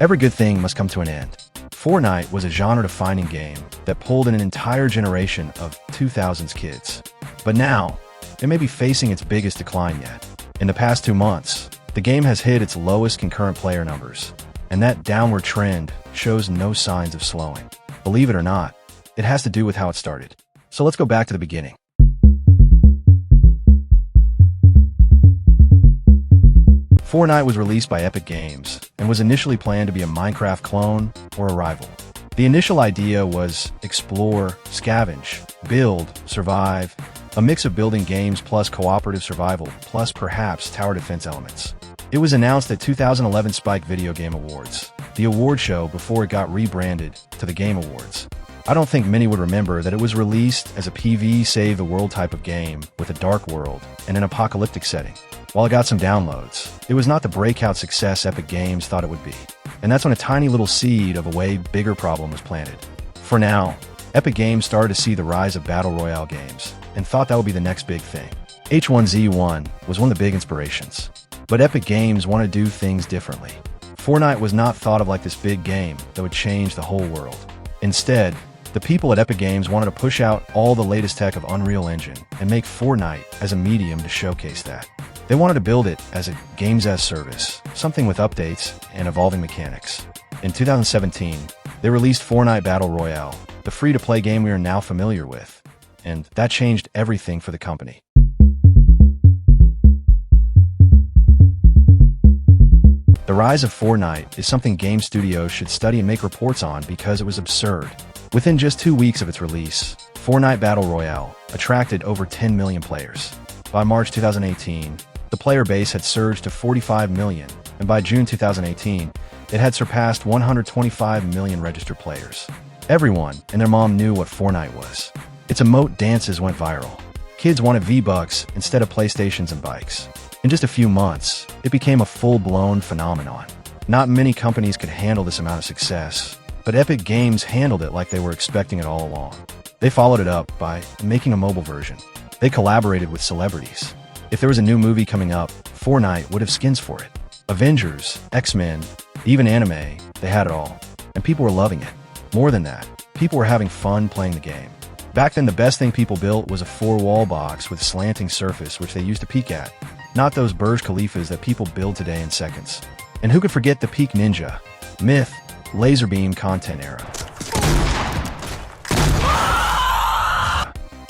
Every good thing must come to an end. Fortnite was a genre-defining game that pulled in an entire generation of 2000s kids. But now, it may be facing its biggest decline yet. In the past 2 months, the game has hit its lowest concurrent player numbers, and that downward trend shows no signs of slowing. Believe it or not, it has to do with how it started. So let's go back to the beginning. Fortnite was released by Epic Games and was initially planned to be a Minecraft clone or a rival. The initial idea was explore, scavenge, build, survive, a mix of building games plus cooperative survival plus perhaps tower defense elements. It was announced at 2011 Spike Video Game Awards, the award show before it got rebranded to the Game Awards. I don't think many would remember that it was released as a PvE save the world type of game with a dark world and an apocalyptic setting. While it got some downloads, it was not the breakout success Epic Games thought it would be. And that's when a tiny little seed of a way bigger problem was planted. For now, Epic Games started to see the rise of Battle Royale games and thought that would be the next big thing. H1Z1 was one of the big inspirations. But Epic Games wanted to do things differently. Fortnite was not thought of like this big game that would change the whole world. Instead, the people at Epic Games wanted to push out all the latest tech of Unreal Engine and make Fortnite as a medium to showcase that. They wanted to build it as a games as service, something with updates and evolving mechanics. In 2017, they released Fortnite Battle Royale, the free-to-play game we are now familiar with, and that changed everything for the company. The rise of Fortnite is something game studios should study and make reports on because it was absurd. Within just 2 weeks of its release, Fortnite Battle Royale attracted over 10 million players. By March 2018, the player base had surged to 45 million, and by June 2018, it had surpassed 125 million registered players. Everyone and their mom knew what Fortnite was. Its emote dances went viral. Kids wanted V-Bucks instead of PlayStations and bikes. In just a few months, it became a full-blown phenomenon. Not many companies could handle this amount of success, but Epic Games handled it like they were expecting it all along. They followed it up by making a mobile version. They collaborated with celebrities. If there was a new movie coming up, Fortnite would have skins for it. Avengers, X-Men, even anime, they had it all. And people were loving it. More than that, people were having fun playing the game. Back then, the best thing people built was a 4-wall box with slanting surface which they used to peek at. Not those Burj Khalifas that people build today in seconds. And who could forget the peak ninja, myth, laser beam content era?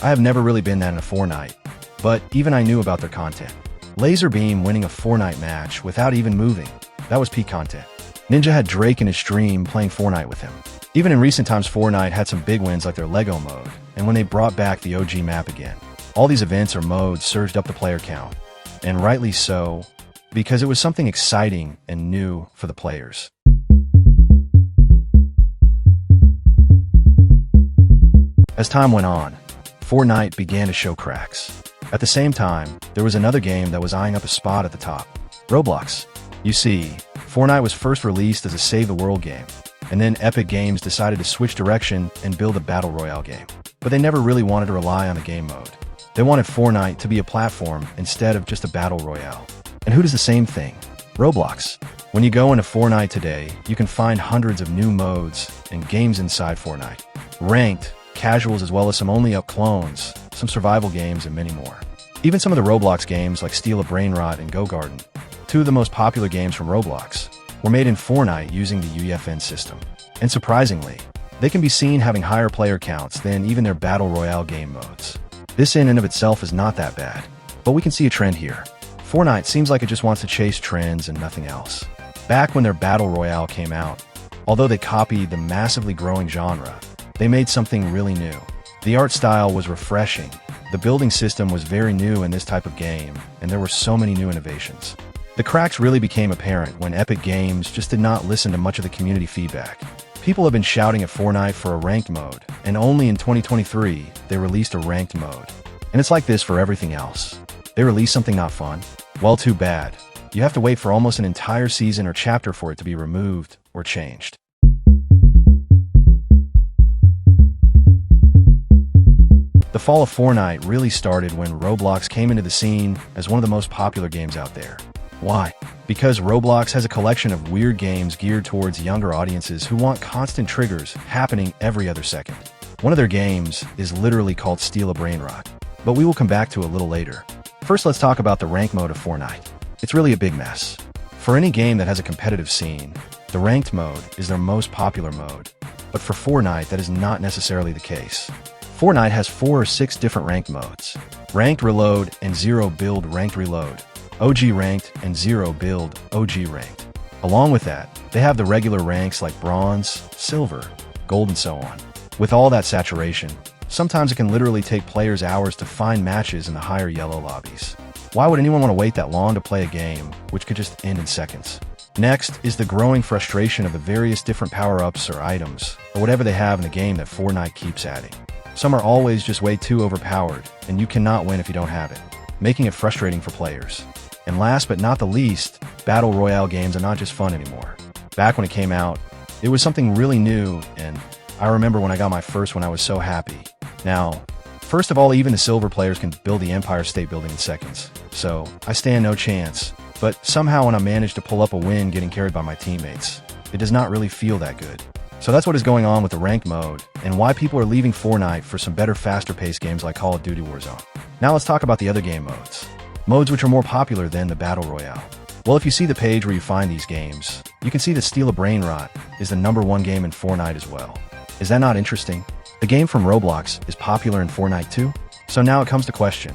I have never really been that in a Fortnite, but even I knew about their content. Laser beam winning a Fortnite match without even moving, that was peak content. Ninja had Drake in his stream playing Fortnite with him. Even in recent times, Fortnite had some big wins like their Lego mode, and when they brought back the OG map again. All these events or modes surged up the player count, and rightly so, because it was something exciting and new for the players. As time went on, Fortnite began to show cracks. At the same time, there was another game that was eyeing up a spot at the top, Roblox. You see, Fortnite was first released as a save-the-world game, and then Epic Games decided to switch direction and build a Battle Royale game. But they never really wanted to rely on the game mode. They wanted Fortnite to be a platform instead of just a Battle Royale. And who does the same thing? Roblox. When you go into Fortnite today, you can find hundreds of new modes and games inside Fortnite. Ranked, casuals as well as some only-up clones, some survival games, and many more. Even some of the Roblox games like Steal a Brainrot and Go Garden, two of the most popular games from Roblox, were made in Fortnite using the UEFN system. And surprisingly, they can be seen having higher player counts than even their Battle Royale game modes. This in and of itself is not that bad, but we can see a trend here. Fortnite seems like it just wants to chase trends and nothing else. Back when their Battle Royale came out, although they copied the massively growing genre, they made something really new. The art style was refreshing, the building system was very new in this type of game, and there were so many new innovations. The cracks really became apparent when Epic Games just did not listen to much of the community feedback. People have been shouting at Fortnite for a ranked mode, and only in 2023, they released a ranked mode. And it's like this for everything else. They release something not fun? Well, too bad. You have to wait for almost an entire season or chapter for it to be removed or changed. The fall of Fortnite really started when Roblox came into the scene as one of the most popular games out there. Why? Because Roblox has a collection of weird games geared towards younger audiences who want constant triggers happening every other second. One of their games is literally called Steal a Brain Rot, but we will come back to a little later. First, let's talk about the rank mode of Fortnite. It's really a big mess. For any game that has a competitive scene, the ranked mode is their most popular mode. But for Fortnite, that is not necessarily the case. Fortnite has 4 or 6 different ranked modes: Ranked Reload and Zero Build Ranked Reload, OG Ranked and Zero Build OG Ranked. Along with that, they have the regular ranks like Bronze, Silver, Gold, and so on. With all that saturation, sometimes it can literally take players hours to find matches in the higher yellow lobbies. Why would anyone want to wait that long to play a game, which could just end in seconds? Next is the growing frustration of the various different power-ups or items, or whatever they have in the game that Fortnite keeps adding. Some are always just way too overpowered, and you cannot win if you don't have it, making it frustrating for players. And last but not the least, Battle Royale games are not just fun anymore. Back when it came out, it was something really new, and I remember when I got my first one I was so happy. Now, first of all, even the silver players can build the Empire State Building in seconds, so I stand no chance. But somehow when I manage to pull up a win getting carried by my teammates, it does not really feel that good. So that's what is going on with the ranked mode, and why people are leaving Fortnite for some better, faster-paced games like Call of Duty Warzone. Now let's talk about the other game modes. Modes which are more popular than the Battle Royale. Well, if you see the page where you find these games, you can see that Steal a Brain Rot is the #1 game in Fortnite as well. Is that not interesting? The game from Roblox is popular in Fortnite too? So now it comes to question,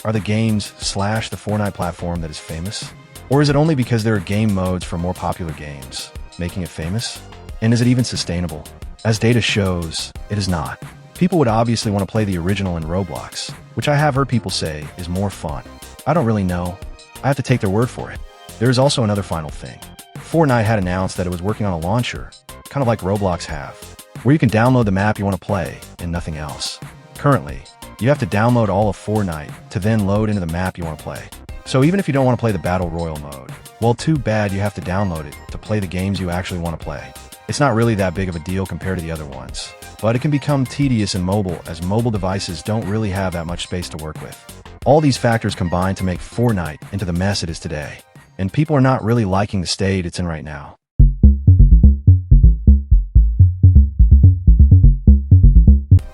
are the games / the Fortnite platform that is famous? Or is it only because there are game modes for more popular games, making it famous? And is it even sustainable? As data shows, it is not. People would obviously want to play the original in Roblox, which I have heard people say is more fun. I don't really know. I have to take their word for it. There is also another final thing. Fortnite had announced that it was working on a launcher, kind of like Roblox have, where you can download the map you want to play and nothing else. Currently, you have to download all of Fortnite to then load into the map you want to play. So even if you don't want to play the Battle Royale mode, well, too bad you have to download it to play the games you actually want to play. It's not really that big of a deal compared to the other ones, but it can become tedious in mobile as mobile devices don't really have that much space to work with. All these factors combine to make Fortnite into the mess it is today, and people are not really liking the state it's in right now.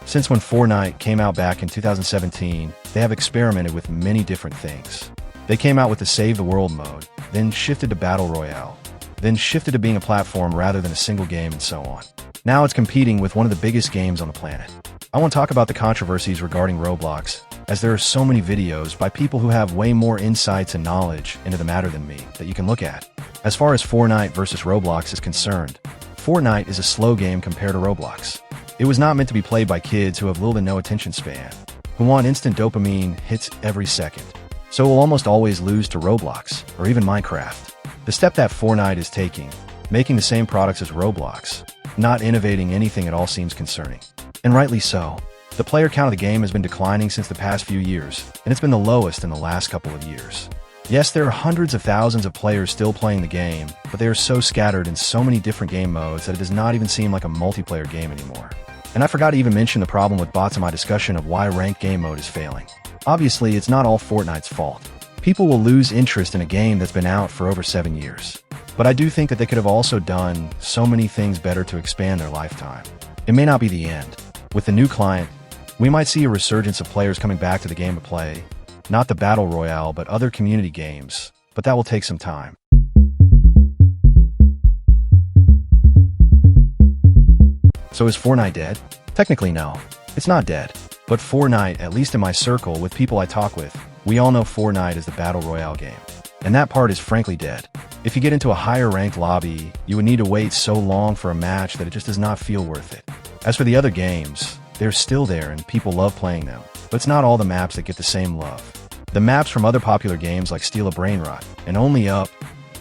Since when Fortnite came out back in 2017, they have experimented with many different things. They came out with the Save the World mode, then shifted to Battle Royale, then shifted to being a platform rather than a single game, and so on. Now it's competing with one of the biggest games on the planet. I want to talk about the controversies regarding Roblox, as there are so many videos by people who have way more insights and knowledge into the matter than me that you can look at. As far as Fortnite versus Roblox is concerned, Fortnite is a slow game compared to Roblox. It was not meant to be played by kids who have little to no attention span, who want instant dopamine hits every second. So it will almost always lose to Roblox, or even Minecraft. The step that Fortnite is taking, making the same products as Roblox, not innovating anything at all, seems concerning. And rightly so. The player count of the game has been declining since the past few years, and it's been the lowest in the last couple of years. Yes, there are hundreds of thousands of players still playing the game, but they are so scattered in so many different game modes that it does not even seem like a multiplayer game anymore. And I forgot to even mention the problem with bots in my discussion of why ranked game mode is failing. Obviously, it's not all Fortnite's fault. People will lose interest in a game that's been out for over 7 years. But I do think that they could have also done so many things better to expand their lifetime. It may not be the end. With the new client, we might see a resurgence of players coming back to the game to play, not the Battle Royale, but other community games, but that will take some time. So is Fortnite dead? Technically no, it's not dead. But Fortnite, at least in my circle with people I talk with, we all know Fortnite is the Battle Royale game. And that part is frankly dead. If you get into a higher ranked lobby, you would need to wait so long for a match that it just does not feel worth it. As for the other games, they're still there and people love playing them, but it's not all the maps that get the same love. The maps from other popular games like Steal a Brain Rot, and Only Up,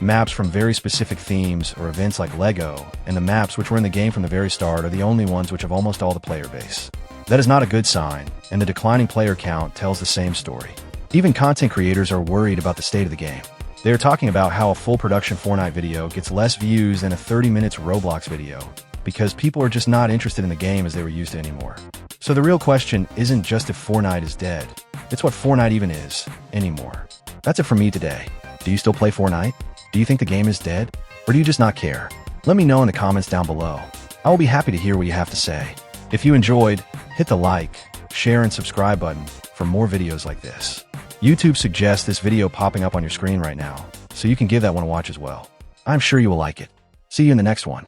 maps from very specific themes or events like Lego, and the maps which were in the game from the very start are the only ones which have almost all the player base. That is not a good sign, and the declining player count tells the same story. Even content creators are worried about the state of the game. They are talking about how a full production Fortnite video gets less views than a 30 minutes Roblox video, because people are just not interested in the game as they were used to anymore. So the real question isn't just if Fortnite is dead, it's what Fortnite even is, anymore. That's it for me today. Do you still play Fortnite? Do you think the game is dead? Or do you just not care? Let me know in the comments down below. I will be happy to hear what you have to say. If you enjoyed, hit the like, share, and subscribe button for more videos like this. YouTube suggests this video popping up on your screen right now, so you can give that one a watch as well. I'm sure you will like it. See you in the next one.